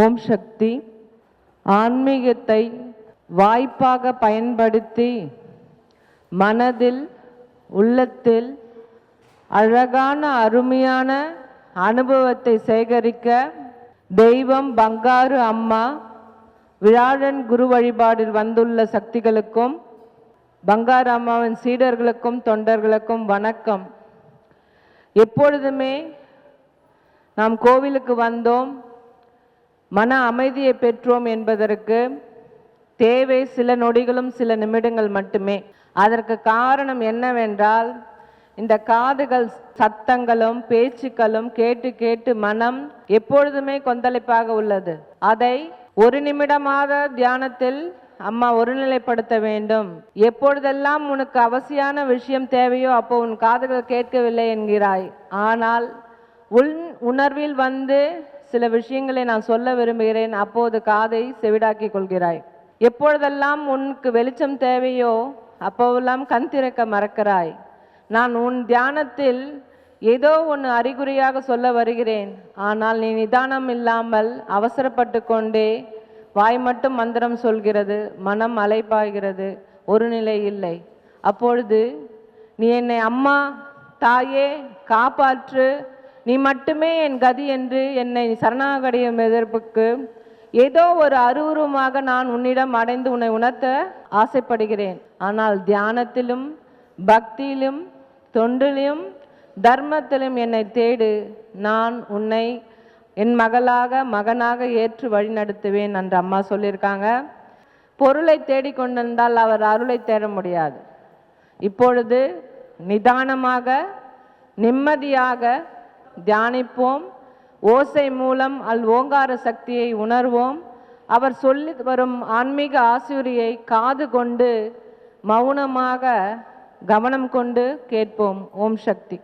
ஓம் சக்தி. ஆன்மீகத்தை வாய்ப்பாக பயன்படுத்தி மனதில் உள்ளத்தில் அழகான அருமையான அனுபவத்தை சேகரிக்க தெய்வம் பங்காரு அம்மா விழாழன் குரு வழிபாடில் வந்துள்ள சக்திகளுக்கும் பங்காரு அம்மாவின் சீடர்களுக்கும் தொண்டர்களுக்கும் வணக்கம். எப்பொழுதுமே நாம் கோவிலுக்கு வந்தோம், மன அமைதியை பெற்றோம் என்பதற்கு தேவை சில நொடிகளும் சில நிமிடங்கள் மட்டுமே. அதற்கு காரணம் என்னவென்றால், இந்த காதுகள் சத்தங்களும் பேச்சுக்களும் கேட்டு கேட்டு மனம் எப்பொழுதுமே கொந்தளிப்பாக உள்ளது. அதை ஒரு நிமிடமாக தியானத்தில் அம்மா ஒருநிலைப்படுத்த வேண்டும். எப்பொழுதெல்லாம் உனக்கு அவசியமான விஷயம் தேவையோ அப்போ உன் காதுகள் கேட்கவில்லை என்கிறாய். ஆனால் உணர்வில் வந்து சில விஷயங்களை நான் சொல்ல விரும்புகிறேன், அப்போது காதை செவிடாக்கி கொள்கிறாய். எப்பொழுதெல்லாம் உனக்கு வெளிச்சம் தேவையோ அப்போவெல்லாம் கண் திறக்க மறக்கிறாய். நான் உன் தியானத்தில் ஏதோ ஒன்று அறிகுறியாக சொல்ல வருகிறேன், ஆனால் நீ நிதானம் இல்லாமல் அவசரப்பட்டு கொண்டே வாய் மட்டும் மந்திரம் சொல்கிறது, மனம் அலைப்பாய்கிறது, ஒரு நிலை இல்லை. அப்பொழுது நீ என்னை அம்மா தாயே காப்பாற்று, நீ மட்டுமே என் கதி என்று என்னை சரணாகடியும் எதிர்ப்புக்கு ஏதோ ஒரு அருவுருவமாக நான் உன்னிடம் அடைந்து உன்னை உணர்த்த ஆசைப்படுகிறேன். ஆனால் தியானத்திலும் பக்தியிலும் தொண்டிலும் தர்மத்திலும் என்னை தேடு, நான் உன்னை என் மகனாக ஏற்று வழி நடத்துவேன் என்று அம்மா சொல்லியிருக்காங்க. பொருளை தேடிக்கொண்டிருந்தால் அவர் அருளை தேட முடியாது. இப்பொழுது நிதானமாக நிம்மதியாக தியானிப்போம். ஓசை மூலம் ஓங்கார சக்தியை உணர்வோம். அவர் சொல்லி வரும் ஆன்மீக ஆசிரியை காது கொண்டு மௌனமாக கவனம் கொண்டு கேட்போம். ஓம் சக்தி.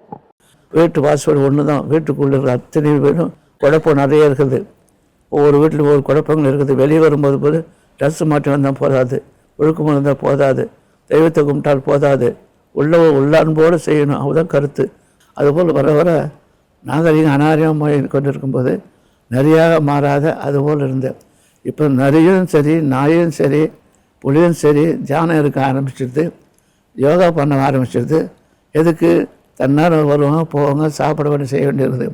வீட்டு வாசல் ஒன்று தான், வீட்டுக்குள்ளே இருக்கிற அத்தனை பேரும் குழப்பம் நிறைய இருக்குது. ஒவ்வொரு வீட்டில் ஒவ்வொரு குழப்பங்கள் இருக்குது. வெளியே வரும்போது போது ட்ரெஸ் மாட்டி வந்தால் போதாது, ஒழுக்கம் இருந்தால் போதாது, தெய்வத்தை கும்பிட்டால் போதாது, உள்ளன்போடு செய்யணும், அதுதான் கருத்து. அதுபோல் வர வர நாகரிகம் அநாகரிகமாக கொண்டு இருக்கும்போது நிறையாக மாறாத அதுபோல் இருந்தேன். இப்போ நரியும் சரி, நாயும் சரி, புலியும் சரி தியானம் இருக்க ஆரம்பிச்சிடுது, யோகா பண்ண ஆரம்பிச்சிடுது. எதுக்கு? தன்னாரம் வருவாங்க, போவாங்க, சாப்பிட வேண்டிய செய்ய வேண்டியிருக்குது.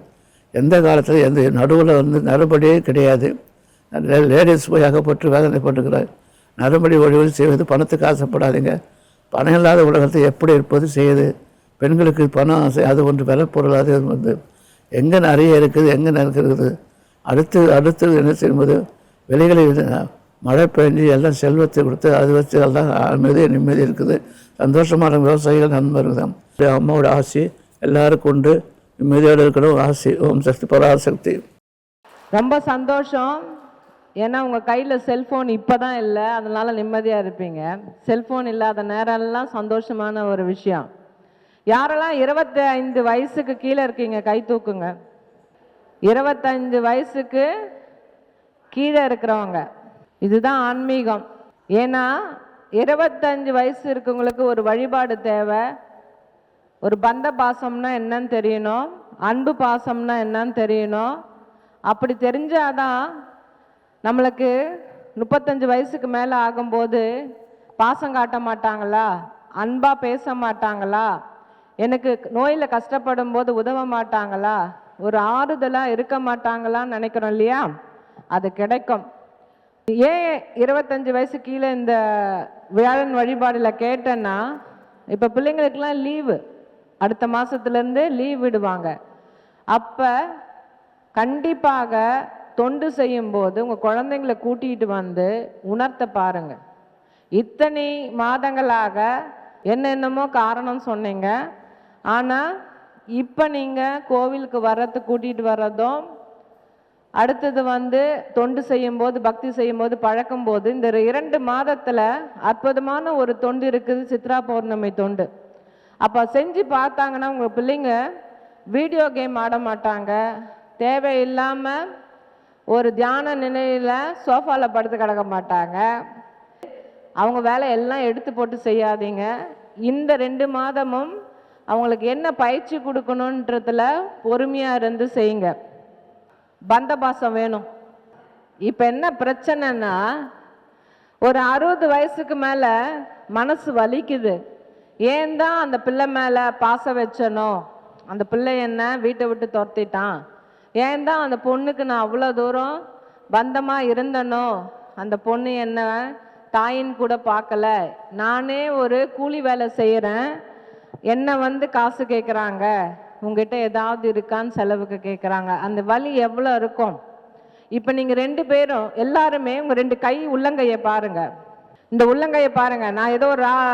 எந்த காலத்தில் எந்த நடுவில் வந்து நறுபடியே கிடையாது. லேடிஸ் போய் அகப்பட்டு வேதனைப்பட்டுக்கிறார். நறுபடி ஒழிவு செய்வது பணத்துக்கு ஆசைப்படாதீங்க. பணம் இல்லாத உலகத்தை எப்படி இருப்பது செய்யுது. பெண்களுக்கு பணம் ஆசை, அது ஒன்று விலை பொருள். அது வந்து எங்கே நிறைய இருக்குது, எங்கே இருக்குது. அடுத்து என்ன செய்யும்போது வெளிகளை மழை பெஞ்சு எல்லாம் செல்வத்தை கொடுத்து அது வச்சு எல்லாம் நிம்மதி இருக்குது. சந்தோஷமான விவசாயிகள் நண்பர்கள் தான். அம்மாவோட ஆசி எல்லாருக்கும் உண்டு, நிம்மதியோடு இருக்கணும் ஆசி. ஓம் சக்தி பராசக்தி. ரொம்ப சந்தோஷம். ஏன்னா உங்கள் கையில் செல்ஃபோன் இப்போ தான் இல்லை, அதனால் நிம்மதியாக இருப்பீங்க. செல்ஃபோன் இல்லாத நேரம்லாம் சந்தோஷமான ஒரு விஷயம். யாரெல்லாம் 25 வயசுக்கு கீழே இருக்கீங்க கை தூக்குங்க. 25 வயசுக்கு கீழே இருக்கிறவங்க, இதுதான் ஆன்மீகம். ஏன்னா 25 வயசு இருக்கவங்களுக்கு ஒரு வழிபாடு தேவை. ஒரு பந்த பாசம்னா என்னன்னு தெரியணும், அன்பு பாசம்னா என்னன்னு தெரியணும். அப்படி தெரிஞ்சாதான் நம்மளுக்கு 35 வயசுக்கு மேலே ஆகும்போது பாசம் காட்ட மாட்டாங்களா, அன்பாக பேச மாட்டாங்களா, எனக்கு நோயில் கஷ்டப்படும் போது உதவ மாட்டாங்களா, ஒரு ஆறுதலாக இருக்க மாட்டாங்களான்னு நினைக்கிறோம் இல்லையா, அது கிடைக்கும். ஏன் 25 வயசு கீழே இந்த வியாழன் வழிபாடில் கேட்டேன்னா, இப்போ பிள்ளைங்களுக்கெல்லாம் லீவு, அடுத்த மாதத்துலேருந்து லீவ் விடுவாங்க. அப்போ கண்டிப்பாக தொண்டு செய்யும்போது உங்கள் குழந்தைங்களை கூட்டிகிட்டு வந்து உணர்த்த பாருங்கள். இத்தனை மாதங்களாக என்னென்னமோ காரணம் சொன்னீங்க, ஆனால் இப்போ நீங்கள் கோவிலுக்கு வர்றது கூட்டிகிட்டு வர்றதும், அடுத்தது வந்து தொண்டு செய்யும்போது பக்தி செய்யும்போது பழக்கும்போது, இந்த 2 மாதத்தில் அற்புதமான ஒரு தொண்டு இருக்குது, சித்ரா பௌர்ணமி தொண்டு. அப்போ செஞ்சு பார்த்தாங்கன்னா உங்கள் பிள்ளைங்க வீடியோ கேம் ஆட மாட்டாங்க, தேவையில்லாமல் ஒரு தியான நிலையில் சோஃபாவில் படுத்து கிடக்க மாட்டாங்க. அவங்க வேலையெல்லாம் எடுத்து போட்டு செய்யாதீங்க. இந்த 2 மாதமும் அவங்களுக்கு என்ன பயிற்சி கொடுக்கணுன்றதுல பொறுமையாக இருந்து செய்யுங்க. பந்தபாசம் வேணும். இப்போ என்ன பிரச்சனைன்னா, ஒரு 60 வயசுக்கு மேலே மனசு வலிக்குது. ஏன் தான் அந்த பிள்ளை மேலே பாசம் வச்சனோ, அந்த பிள்ளை என்ன வீட்டை விட்டு துரத்திட்டான், ஏன் தான் அந்த பொண்ணுக்கு நான் அவ்வளோ தூரம் பந்தமாக இருந்தனோ, அந்த பொண்ணு என்ன தாயின் கூட பார்க்கல, நானே ஒரு கூலி வேலை செய்கிறேன், என்னை வந்து காசு கேட்குறாங்க, உங்ககிட்ட ஏதாவது இருக்கான்னு செலவுக்கு கேட்குறாங்க. அந்த வலி எவ்வளோ இருக்கும். இப்போ நீங்கள் 2 பேரும் எல்லாருமே உங்கள் 2 கை உள்ளங்கையை பாருங்க. இந்த உள்ளங்கையை பாருங்க. நான் ஏதோ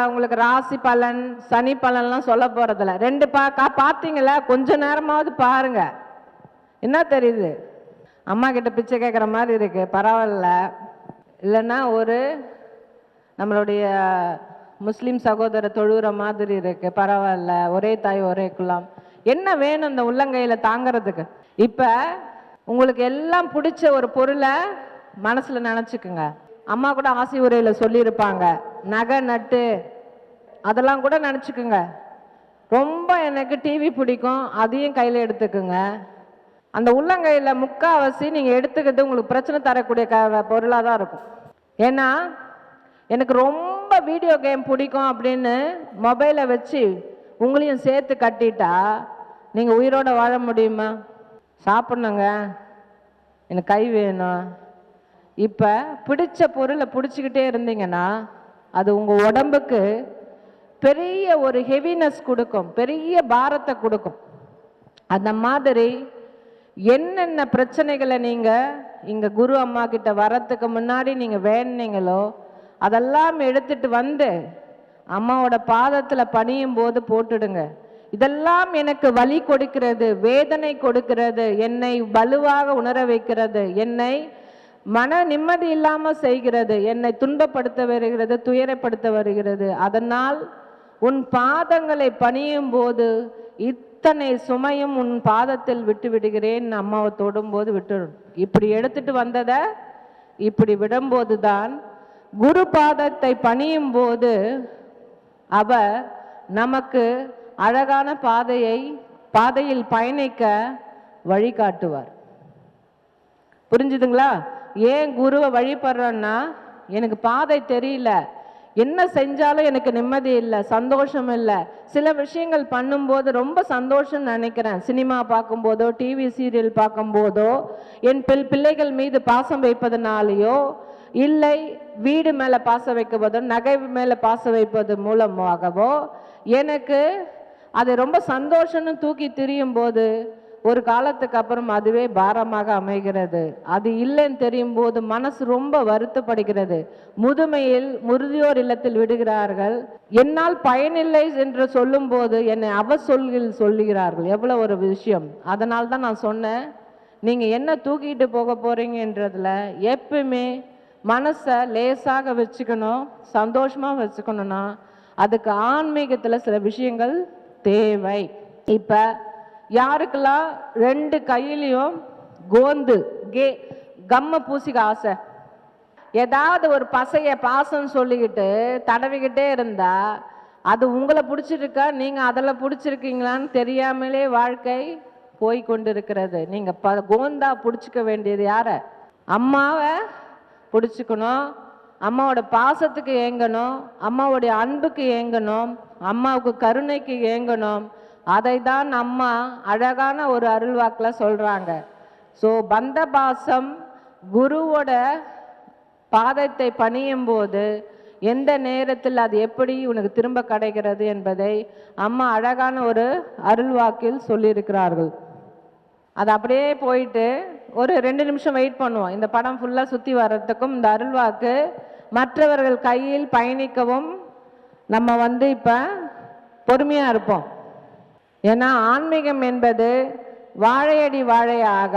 உங்களுக்கு ராசி பலன் சனி பலன்லாம் சொல்ல போறதில்ல. 2 பார்த்தீங்களா, கொஞ்ச நேரமாவது பாருங்க. என்ன தெரியுது? அம்மா கிட்ட பிச்சை கேட்குற மாதிரி இருக்கு. பரவாயில்ல. இல்லைன்னா ஒரு நம்மளுடைய முஸ்லீம் சகோதர தொழுகிற மாதிரி இருக்கு. பரவாயில்ல. ஒரே தாய் ஒரே குலம். என்ன வேணும் இந்த உள்ளங்கையில தாங்கிறதுக்கு? இப்போ உங்களுக்கு எல்லாம் பிடிச்ச ஒரு பொருளை மனசுல நினச்சிக்குங்க. அம்மா கூட ஆசி உரையில் சொல்லியிருப்பாங்க, நகை நட்டு அதெல்லாம் கூட நினச்சிக்குங்க. ரொம்ப எனக்கு டிவி பிடிக்கும், அதையும் கையில் எடுத்துக்குங்க. அந்த உள்ளங்கையில் முக்கால்வாசி நீங்கள் எடுத்துக்கிறது உங்களுக்கு பிரச்சனை தரக்கூடிய பொருளாக தான் இருக்கும். ஏன்னா எனக்கு ரொம்ப வீடியோ கேம் பிடிக்கும் அப்படின்னு மொபைலை வச்சு உங்களையும் சேர்த்து கட்டிட்டா நீங்கள் உயிரோட வாழ முடியுமா? சாப்பிட்ணுங்க, எனக்கு கை வேணும். இப்போ பிடிச்ச பொருளை பிடிச்சிக்கிட்டே இருந்தீங்கன்னா அது உங்கள் உடம்புக்கு பெரிய ஒரு ஹெவினஸ் கொடுக்கும், பெரிய பாரத்தை கொடுக்கும். அந்த மாதிரி என்னென்ன பிரச்சனைகளை நீங்கள் இங்கே குரு அம்மா கிட்ட வரத்துக்கு முன்னாடி நீங்கள் வேணுனீங்களோ அதெல்லாம் எடுத்துட்டு வந்து அம்மாவோட பாதத்தில் பணியும் போது போட்டுடுங்க. இதெல்லாம் எனக்கு வலி கொடுக்கிறது, வேதனை கொடுக்கிறது, என்னை வலுவாக உணர வைக்கிறது, என்னை மன நிம்மதி இல்லாமல் செய்கிறது, என்னை துன்பப்படுத்த வருகிறது, துயரப்படுத்த வருகிறது. அதனால் உன் பாதங்களை பணியும் போது இத்தனை சுமையும் உன் பாதத்தில் விட்டு விடுகிறேன். அம்மாவை தொடும்போது விட்டுடும். இப்படி எடுத்துட்டு வந்ததை இப்படி விடும்போது தான் குரு பாதத்தை பணியும் போது அவர் நமக்கு அழகான பாதையில் பயணிக்க வழிகாட்டுவார். புரிஞ்சுதுங்களா? ஏன் குருவை வழிபடுறேன்னா, எனக்கு பாதை தெரியல, என்ன செஞ்சாலும் எனக்கு நிம்மதி இல்லை, சந்தோஷம் இல்லை. சில விஷயங்கள் பண்ணும்போது ரொம்ப சந்தோஷம் நினைக்கிறேன். சினிமா பார்க்கும்போதோ டிவி சீரியல் பார்க்கும்போதோ என் பிள்ளைகள் மீது பாசம் வைப்பதனாலேயோ இல்லை வீடு மேலே பாசம் வைக்கும்போதோ நகை மேலே பாசம் வைப்பது மூலமாகவோ எனக்கு அது ரொம்ப சந்தோஷம்னு தூக்கி திரியும் போது ஒரு காலத்துக்கு அப்புறம் அதுவே பாரமாக அமைகிறது. அது இல்லைன்னு தெரியும் போது மனசு ரொம்ப வருத்தப்படுகிறது. முதுமையில் முதியோர் இல்லத்தில் விடுகிறார்கள். என்னால் பயனில்லை என்று சொல்லும் போது என்னை சொல்லுகிறார்கள். எவ்வளோ ஒரு விஷயம். அதனால தான் நான் சொன்னேன், நீங்கள் என்ன தூக்கிட்டு போக போறீங்கன்றதுல எப்பவுமே மனசை லேசாக வச்சுக்கணும், சந்தோஷமாக வச்சுக்கணும்னா அதுக்கு ஆன்மீகத்தில் சில விஷயங்கள் தேவை. இப்போ யாருக்கெல்லாம் 2 கையிலையும் கோந்து கம்ம பூசிக்க ஆசை, ஏதாவது ஒரு பசைய பாசம் சொல்லிக்கிட்டு தடவிக்கிட்டே இருந்தா அது உங்களை பிடிச்சிருக்கா, நீங்கள் அதில் பிடிச்சிருக்கீங்களான்னு தெரியாமலே வாழ்க்கை போய்கொண்டு இருக்கிறது. நீங்கள் கோந்தா பிடிச்சிக்க வேண்டியது யார? அம்மாவை பிடிச்சிக்கணும், அம்மாவோட பாசத்துக்கு ஏங்கணும், அம்மாவுடைய அன்புக்கு ஏங்கணும், அம்மாவுக்கு கருணைக்கு ஏங்கணும். அதை தான் அம்மா அழகான ஒரு அருள்வாக்கில் சொல்கிறாங்க. ஸோ பந்த பாசம் குருவோட பாதத்தை பணியும் போது எந்த நேரத்தில் அது எப்படி உனக்கு திரும்ப கிடைக்கிறது என்பதை அம்மா அழகான ஒரு அருள்வாக்கில் சொல்லியிருக்கிறார்கள். அது அப்படியே போயிட்டு ஒரு 2 நிமிஷம் வெயிட் பண்ணுவோம். இந்த படம் ஃபுல்லாக சுற்றி வர்றதுக்கும் இந்த அருள்வாக்கு மற்றவர்கள் கையில் பயணிக்கவும் நம்ம இப்போ பொறுமையாக இருப்போம். ஏன்னா ஆன்மீகம் என்பது வாழையடி வாழையாக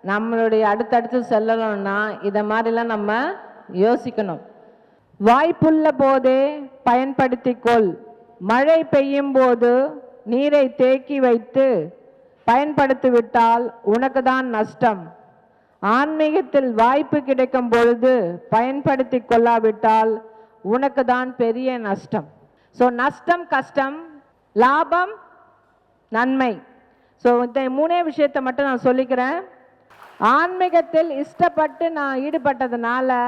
நம்மளுடைய அடுத்தடுத்து செல்லணும்னா இதை மாதிரிலாம் நம்ம யோசிக்கணும். வாய்ப்புள்ள போதே பயன்படுத்திக்கொள். மழை பெய்யும் போது நீரை தேக்கி வைத்து பயன்படுத்திவிட்டால் உனக்கு தான் நஷ்டம். ஆன்மீகத்தில் வாய்ப்பு கிடைக்கும் பொழுது பயன்படுத்தி கொள்ளாவிட்டால் உனக்கு தான் பெரிய நஷ்டம். ஸோ நஷ்டம் கஷ்டம், லாபம் நன்மை. ஸோ இந்த 3 விஷயத்தை மட்டும் நான் சொல்லிக்கிறேன். ஆன்மீகத்தில் இஷ்டப்பட்டு நான் ஈடுபட்டதுனால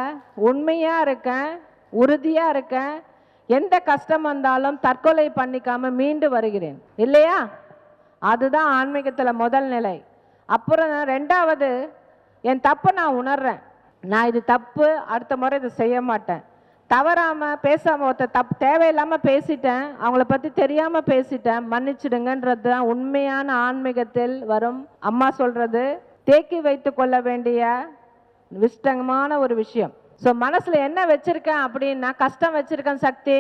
உண்மையாக இருக்கேன், உறுதியாக இருக்கேன். எந்த கஷ்டம் வந்தாலும் தற்கொலை பண்ணிக்காம மீண்டு வருகிறேன் இல்லையா? அதுதான் ஆன்மீகத்தில் முதல் நிலை. அப்புறம் ரெண்டாவது, என் தப்பை நான் உணர்றேன். நான் இது தப்பு, அடுத்த முறை இதை செய்ய மாட்டேன். தவறாமல் பேசாமல் ஒருத்தர் தேவையில்லாமல் பேசிட்டேன், அவங்கள பற்றி தெரியாமல் பேசிட்டேன், மன்னிச்சிடுங்கன்றது தான் உண்மையான ஆன்மீகத்தில் வரும். அம்மா சொல்கிறது தேக்கி வைத்து கொள்ள வேண்டிய விஷ்டமான ஒரு விஷயம். ஸோ மனசில் என்ன வச்சுருக்கேன் அப்படின்னா, கஷ்டம் வச்சுருக்கேன் சக்தி,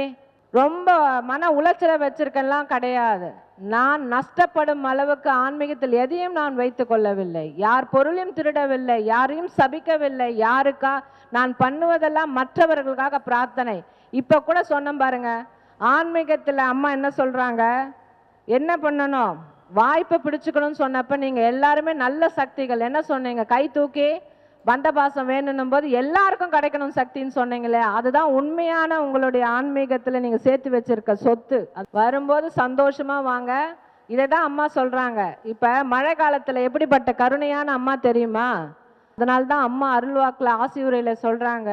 ரொம்ப மன உளைச்சலை வச்சுருக்கெல்லாம் கிடையாது. நான் நஷ்டப்படும் அளவுக்கு ஆன்மீகத்தில் எதையும் நான் வைத்து கொள்ளவில்லை. யார் பொருளையும் திருடவில்லை, யாரையும் சபிக்கவில்லை. யாருக்கா நான் பண்ணுவதெல்லாம் மற்றவர்களுக்காக பிரார்த்தனை. இப்போ கூட சொன்னேன் பாருங்க, ஆன்மீகத்தில் அம்மா என்ன சொல்கிறாங்க, என்ன பண்ணணும், வாய்ப்பை பிடிச்சுக்கணும்னு சொன்னப்போ நீங்கள் எல்லாருமே நல்ல சக்திகள் என்ன சொன்னீங்க, கை தூக்கி பந்தபாசம் வேணும் போது எல்லாருக்கும் கிடைக்கணும் சக்தின்னு சொன்னீங்களே, அதுதான் உண்மையான உங்களுடைய ஆன்மீகத்தில் நீங்கள் சேர்த்து வச்சிருக்க சொத்து. அது வரும்போது சந்தோஷமா வாங்க. இதை தான் அம்மா சொல்றாங்க. இப்போ மழை காலத்தில் எப்படிப்பட்ட கருணையான அம்மா தெரியுமா? அதனால்தான் அம்மா அருள்வாக்கில் ஆசியுரையில் சொல்றாங்க,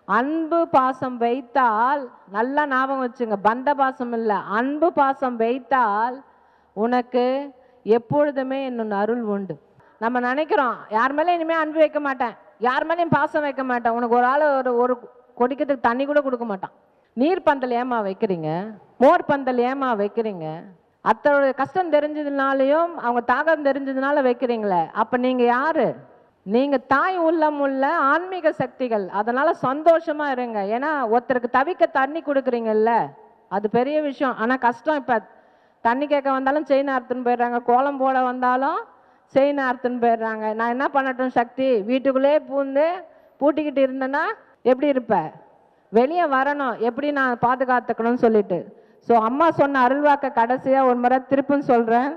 அன்பு பாசம் வைத்தால், நல்லா ஞாபகம் வச்சுங்க, பந்த பாசம் இல்லை, அன்பு பாசம் வைத்தால் உனக்கு எப்பொழுதுமே இன்னொன்று அருள் உண்டு. நம்ம நினைக்கிறோம் யார் மேலே இனிமேல் அன்பு வைக்க மாட்டேன், யார் மேலேயும் பாசம் வைக்க மாட்டேன். உனக்கு ஒரு ஆள் ஒரு கொடிக்கிறதுக்கு தண்ணி கூட கொடுக்க மாட்டான். நீர் பந்தல் ஏமா வைக்கிறீங்க, மோர் பந்தல் ஏமா வைக்கிறீங்க? அத்தோட கஷ்டம் தெரிஞ்சதுனாலையும் அவங்க தாகம் தெரிஞ்சதுனால வைக்கிறீங்களே, அப்போ நீங்கள் யாரு? நீங்கள் தாய் உள்ளம் உள்ள ஆன்மீக சக்திகள். அதனால் சந்தோஷமாக இருங்க. ஏன்னா ஒருத்தருக்கு தவிக்க தண்ணி கொடுக்குறீங்கல்ல, அது பெரிய விஷயம். ஆனால் கஷ்டம், இப்போ தண்ணி கேட்க வந்தாலும் செயின் அறுத்துன்னு போயிடுறாங்க, கோலம் போட வந்தாலும் செயின் அறுத்துன்னு போயிடுறாங்க. நான் என்ன பண்ணட்டும் சக்தி, வீட்டுக்குள்ளே பூந்து பூட்டிக்கிட்டு இருந்தேன்னா எப்படி இருப்பேன்? வெளியே வரணும், எப்படி நான் பாதுகாத்துக்கணும்னு சொல்லிட்டு. ஸோ அம்மா சொன்ன அருள்வாக்க கடைசியாக ஒரு முறை திருப்புன்னு சொல்கிறேன்,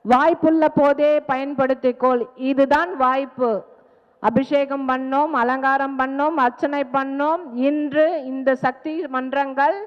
வாய்ப்புள்ள போதே பயன்படுத்திக்கோள். இதுதான் வாய்ப்பு. அபிஷேகம் பண்ணோம், அலங்காரம் பண்ணோம், அர்ச்சனை பண்ணோம். இன்று இந்த சக்தி மன்றங்கள்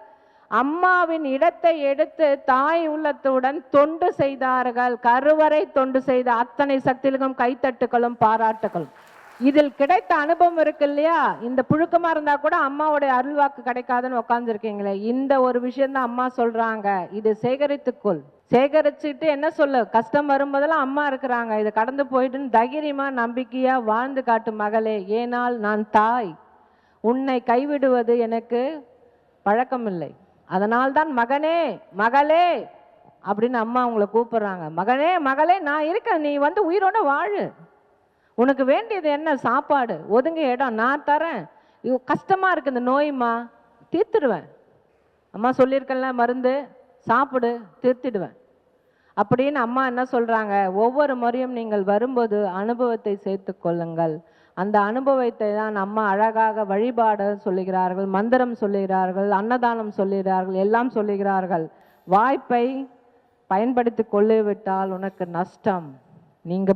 அம்மாவின் இடத்தை எடுத்து தாய் உள்ளத்துடன் தொண்டு செய்தார்கள். கருவறை தொண்டு செய்த அத்தனை சக்திகளுக்கும் கைத்தட்டுகளும் பாராட்டுகளும். இதில் கிடைத்த அனுபவம் இருக்கு இல்லையா? இந்த புழுக்கமா இருந்தா கூட அம்மாவுடைய அருள்வாக்கு கிடைக்காதுன்னு உட்காந்துருக்கீங்களே, இந்த ஒரு விஷயம்தான் அம்மா சொல்றாங்க. இது சேகரித்துக்கொள். சேகரிச்சுட்டு என்ன சொல்லு, கஷ்டம் வரும்போதெல்லாம் அம்மா இருக்கிறாங்க, இதை கடந்து போயிட்டுன்னு தைரியமா நம்பிக்கையா வாழ்ந்து காட்டு மகளே. ஏனால் நான் தாய், உன்னை கைவிடுவது எனக்கு பழக்கமில்லை. அதனால்தான் மகனே மகளே அப்படின்னு அம்மா உங்களை கூப்பிடுறாங்க. மகனே மகளே நான் இருக்கேன், நீ வந்து உயிரோட வாழு. உனக்கு வேண்டியது என்ன? சாப்பாடு, ஒதுங்க இடம் நான் தரேன். கஷ்டமா இருக்கு இந்த நோய்மா, தீர்த்துடுவேன். அம்மா சொல்லியிருக்கல, மருந்து சாப்பிடு, தீர்த்திடுவேன் அப்படின்னு அம்மா என்ன சொல்றாங்க, ஒவ்வொரு முறையும் நீங்கள் வரும்போது அனுபவத்தை சேர்த்து கொள்ளுங்கள். அந்த அனுபவத்தை தான் அம்மா அழகாக வழிபாடு சொல்லுகிறார்கள், மந்திரம் சொல்லுகிறார்கள், அன்னதானம் சொல்லுகிறார்கள், எல்லாம் சொல்லுகிறார்கள். வாய்ப்பை பயன்படுத்தி கொள்ளிவிட்டால் உனக்கு நஷ்டம். நீங்க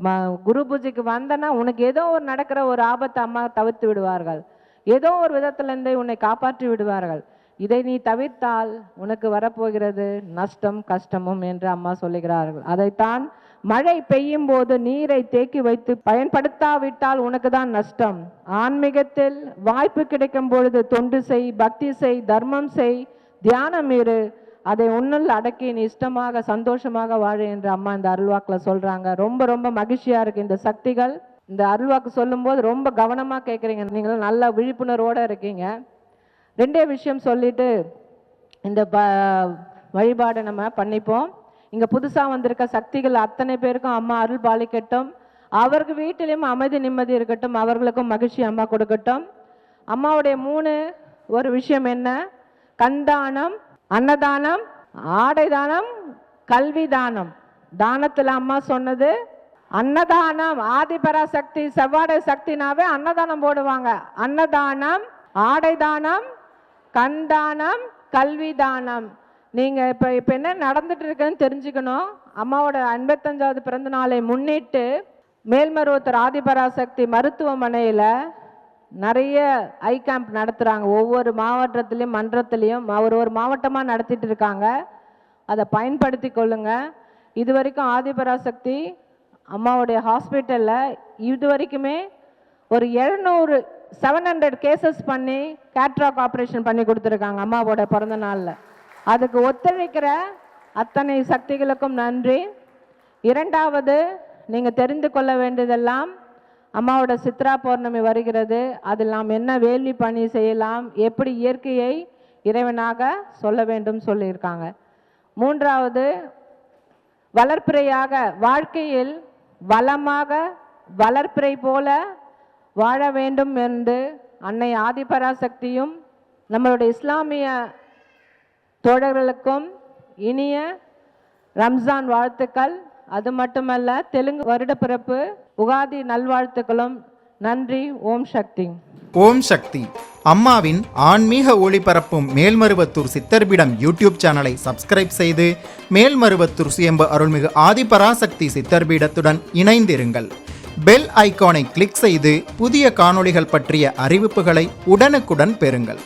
குரு பூஜைக்கு வந்தனா உனக்கு ஏதோ ஒரு நடக்கிற ஒரு ஆபத்தை அம்மா தவிர்த்து விடுவார்கள், ஏதோ ஒரு விதத்திலிருந்து உன்னை காப்பாற்றி விடுவார்கள். இதை நீ தவிர்த்தால் உனக்கு வரப்போகிறது நஷ்டம் கஷ்டமும் என்று அம்மா சொல்லுகிறார்கள். அதைத்தான் மழை பெய்யும் போது நீரை தேக்கி வைத்து பயன்படுத்தாவிட்டால் உனக்கு தான் நஷ்டம். ஆன்மீகத்தில் வாய்ப்பு கிடைக்கும் பொழுது தொண்டு செய், பக்தி செய், தர்மம் செய், தியானம் இரு, அதை உன்னுள் அடக்கி நீ இஷ்டமாக சந்தோஷமாக வாழு என்று அம்மா இந்த அருள்வாக்கில் சொல்றாங்க. ரொம்ப ரொம்ப மகிழ்ச்சியா இருக்கு. இந்த சக்திகள் இந்த அருள்வாக்கு சொல்லும் போது ரொம்ப கவனமா கேட்குறீங்க, நீங்களும் நல்ல விழிப்புணர்வோட இருக்கீங்க. ரெண்டே விஷயம் சொல்லிட்டு இந்த வழிபாடை நம்ம பண்ணிப்போம். இங்க புதுசா வந்திருக்க சக்திகள் அத்தனை பேருக்கும் அம்மா அருள் பாலிக்கட்டும். அவருக்கு வீட்டிலையும் அமைதி நிம்மதி இருக்கட்டும், அவர்களுக்கும் மகிழ்ச்சி அம்மா கொடுக்கட்டும். அம்மாவுடைய 3 ஒரு விஷயம் என்ன? கண்தானம், அன்னதானம், ஆடை தானம், கல்வி தானம். தானத்துல அம்மா சொன்னது அன்னதானம். ஆதிபராசக்தி செவ்வாடை சக்தினாவே அன்னதானம் போடுவாங்க. அன்னதானம், ஆடை தானம், கண்தானம், கல்வி தானம். நீங்க இப்ப என்ன நடந்துட்டு இருக்குன்னு தெரிஞ்சுக்கணும். அம்மாவோட 55வது பிறந்த நாளை முன்னிட்டு மேல்மருவத்தூர் ஆதிபராசக்தி மருத்துவமனையில நிறைய ஐ கேம்ப் நடத்துறாங்க. ஒவ்வொரு மாவட்டத்திலையும் மன்றத்திலையும் ஒரு மாவட்டமா நடத்திட்டு இருக்காங்க. அதை பயன்படுத்தி கொள்ளுங்க. இது வரைக்கும் ஆதிபராசக்தி அம்மாவுடைய ஹாஸ்பிட்டல்ல இது வரைக்குமே ஒரு 700 கேசஸ் பண்ணி கேட்ராக் ஆப்ரேஷன் பண்ணி கொடுத்துருக்காங்க அம்மாவோட பிறந்த நாளில். அதுக்கு ஒத்துழைக்கிற அத்தனை சக்திகளுக்கும் நன்றி. இரண்டாவது, நீங்கள் தெரிந்து கொள்ள வேண்டியதெல்லாம் அம்மாவோட சித்ரா பௌர்ணமி வருகிறது. அதில் நாம் என்ன வேள்வி பணி செய்யலாம், எப்படி இயற்கையை இறைவனாக சொல்ல வேண்டும் சொல்லியிருக்காங்க. மூன்றாவது, வளர்ப்பிறையாக வாழ்க்கையில் வளமாக வளர்ப்பிறை போல வாழ வேண்டும் என்று அன்னை ஆதிபராசக்தியும் நம்மளுடைய இஸ்லாமிய தோழர்களுக்கும் இனிய ரம்ஜான் வாழ்த்துக்கள். அது மட்டுமல்ல, தெலுங்கு வருடப்பிறப்பு உகாதி நல்வாழ்த்துக்களும். நன்றி. ஓம் சக்தி. ஓம் சக்தி. அம்மாவின் ஆன்மீக ஒளிபரப்பும் மேல்மருவத்தூர் சித்தர்பீடம் யூடியூப் சேனலை சப்ஸ்கிரைப் செய்து மேல்மருவத்தூர் சுயம்பு அருள்மிகு ஆதிபராசக்தி சித்தர்பீடத்துடன் இணைந்திருங்கள். பெல் ஐகானை கிளிக் செய்து புதிய காணொளிகள் பற்றிய அறிவிப்புகளை உடனுக்குடன் பெறுங்கள்.